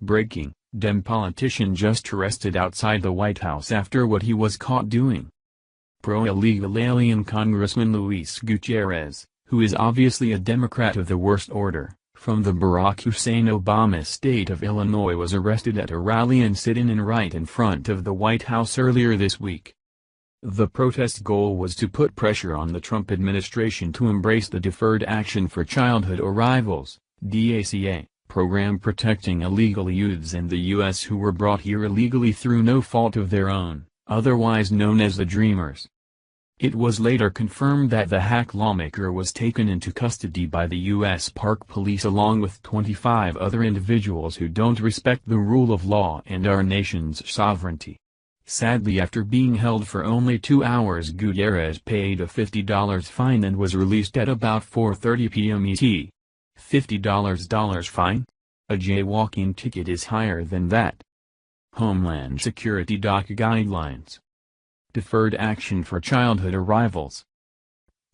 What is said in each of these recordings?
Breaking, Dem politician just arrested outside the White House after what he was caught doing. Pro-illegal alien Congressman Luis Gutierrez, who is obviously a Democrat of the worst order, from the Barack Hussein Obama state of Illinois, was arrested at a rally and sit-in right in front of the White House earlier this week. The protest goal was to put pressure on the Trump administration to embrace the Deferred Action for Childhood Arrivals (DACA) program protecting illegal youths in the U.S. who were brought here illegally through no fault of their own, otherwise known as the Dreamers. It was later confirmed that the hack lawmaker was taken into custody by the U.S. Park Police along with 25 other individuals who don't respect the rule of law and our nation's sovereignty. Sadly, after being held for only 2 hours, Gutierrez paid a $50 fine and was released at about 4:30 p.m. ET. $50 fine? A jaywalking ticket is higher than that. Homeland Security DACA Guidelines. Deferred Action for Childhood Arrivals.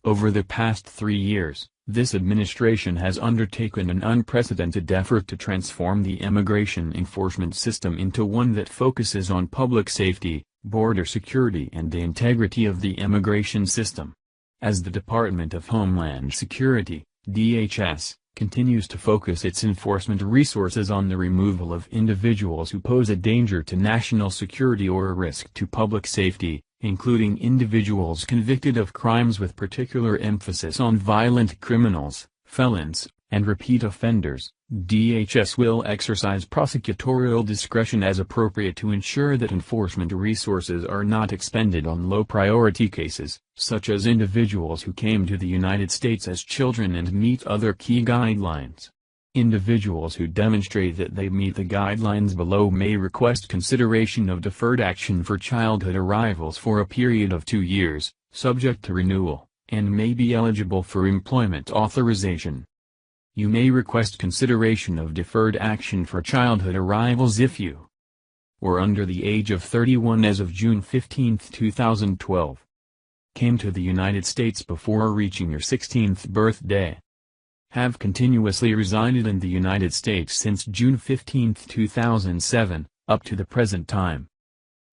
Over the past 3 years, this administration has undertaken an unprecedented effort to transform the immigration enforcement system into one that focuses on public safety, border security and the integrity of the immigration system. As the Department of Homeland Security, DHS, continues to focus its enforcement resources on the removal of individuals who pose a danger to national security or a risk to public safety, including individuals convicted of crimes with particular emphasis on violent criminals, felons, and repeat offenders, DHS will exercise prosecutorial discretion as appropriate to ensure that enforcement resources are not expended on low-priority cases, such as individuals who came to the United States as children and meet other key guidelines. Individuals who demonstrate that they meet the guidelines below may request consideration of deferred action for childhood arrivals for a period of 2 years, subject to renewal, and may be eligible for employment authorization. You may request consideration of deferred action for childhood arrivals if you were under the age of 31 as of June 15, 2012. Came to the United States before reaching your 16th birthday. Have continuously resided in the United States since June 15, 2007, up to the present time.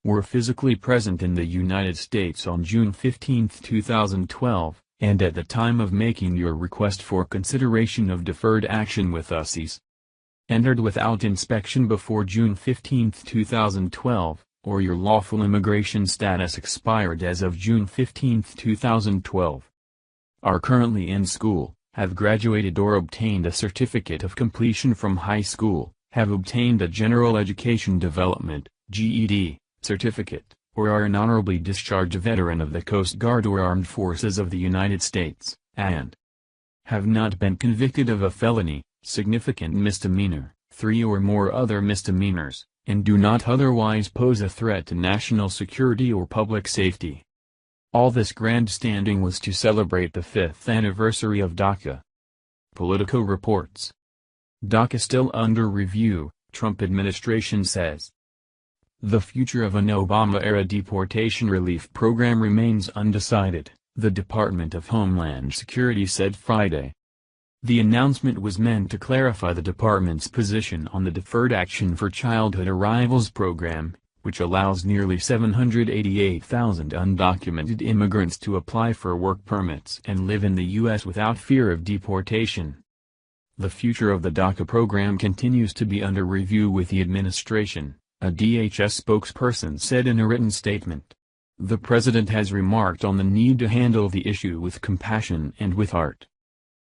Were physically present in the United States on June 15, 2012, and at the time of making your request for consideration of deferred action with us is entered without inspection before June 15, 2012, or your lawful immigration status expired as of June 15, 2012. Are currently in school, have graduated or obtained a certificate of completion from high school, have obtained a General Education Development (GED) certificate, or are an honorably discharged veteran of the Coast Guard or Armed Forces of the United States, and have not been convicted of a felony, significant misdemeanor, 3 or more other misdemeanors, and do not otherwise pose a threat to national security or public safety. All this grandstanding was to celebrate the 5th anniversary of DACA. Politico reports. DACA still under review, Trump administration says. The future of an Obama-era deportation relief program remains undecided, the Department of Homeland Security said Friday. The announcement was meant to clarify the department's position on the Deferred Action for Childhood Arrivals program, which allows nearly 788,000 undocumented immigrants to apply for work permits and live in the U.S. without fear of deportation. The future of the DACA program continues to be under review with the administration, a DHS spokesperson said in a written statement. The president has remarked on the need to handle the issue with compassion and with heart.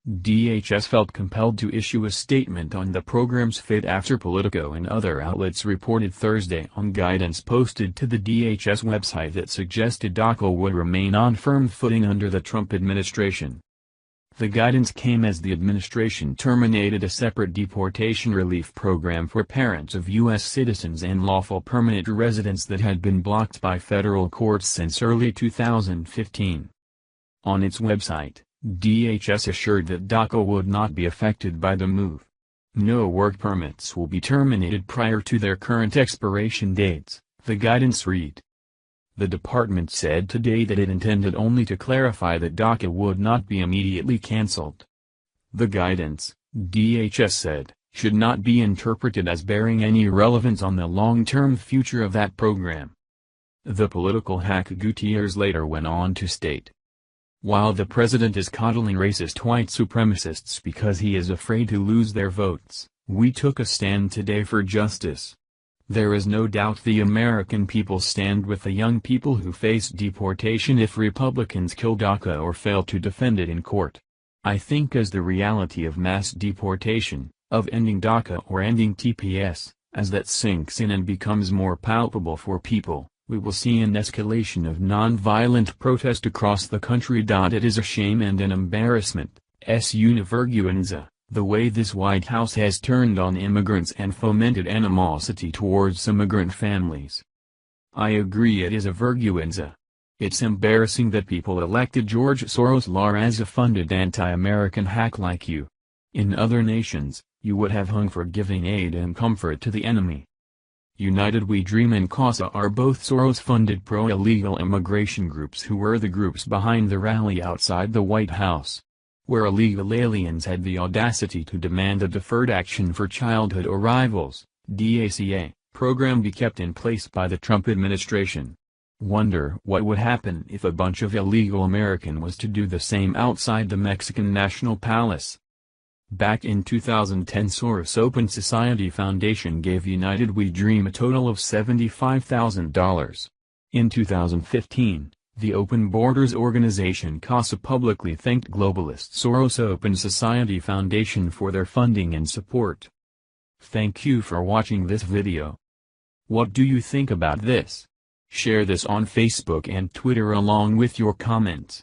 DHS felt compelled to issue a statement on the program's fate after Politico and other outlets reported Thursday on guidance posted to the DHS website that suggested DACA would remain on firm footing under the Trump administration. The guidance came as the administration terminated a separate deportation relief program for parents of U.S. citizens and lawful permanent residents that had been blocked by federal courts since early 2015. On its website, DHS assured that DACA would not be affected by the move. No work permits will be terminated prior to their current expiration dates, the guidance read. The department said today that it intended only to clarify that DACA would not be immediately canceled. The guidance, DHS said, should not be interpreted as bearing any relevance on the long-term future of that program. The political hack Gutierrez later went on to state, "While the president is coddling racist white supremacists because he is afraid to lose their votes, we took a stand today for justice. There is no doubt the American people stand with the young people who face deportation if Republicans kill DACA or fail to defend it in court. I think as the reality of mass deportation, of ending DACA or ending TPS, as that sinks in and becomes more palpable for people, we will see an escalation of non-violent protest across the country. It is a shame and an embarrassment, una vergüenza, the way this White House has turned on immigrants and fomented animosity towards immigrant families. I agree, it is a vergüenza. It's embarrassing that people elected George Soros as a funded anti-American hack like you. In other nations, you would have hung for giving aid and comfort to the enemy. United We Dream and CASA are both Soros-funded pro-illegal immigration groups who were the groups behind the rally outside the White House, where illegal aliens had the audacity to demand a deferred action for childhood arrivals, DACA, program be kept in place by the Trump administration. Wonder what would happen if a bunch of illegal American was to do the same outside the Mexican National Palace. Back in 2010, Soros Open Society Foundation gave United We Dream a total of $75,000. In 2015, the Open Borders organization CASA publicly thanked globalist Soros Open Society Foundation for their funding and support. Thank you for watching this video. What do you think about this? Share this on Facebook and Twitter along with your comments.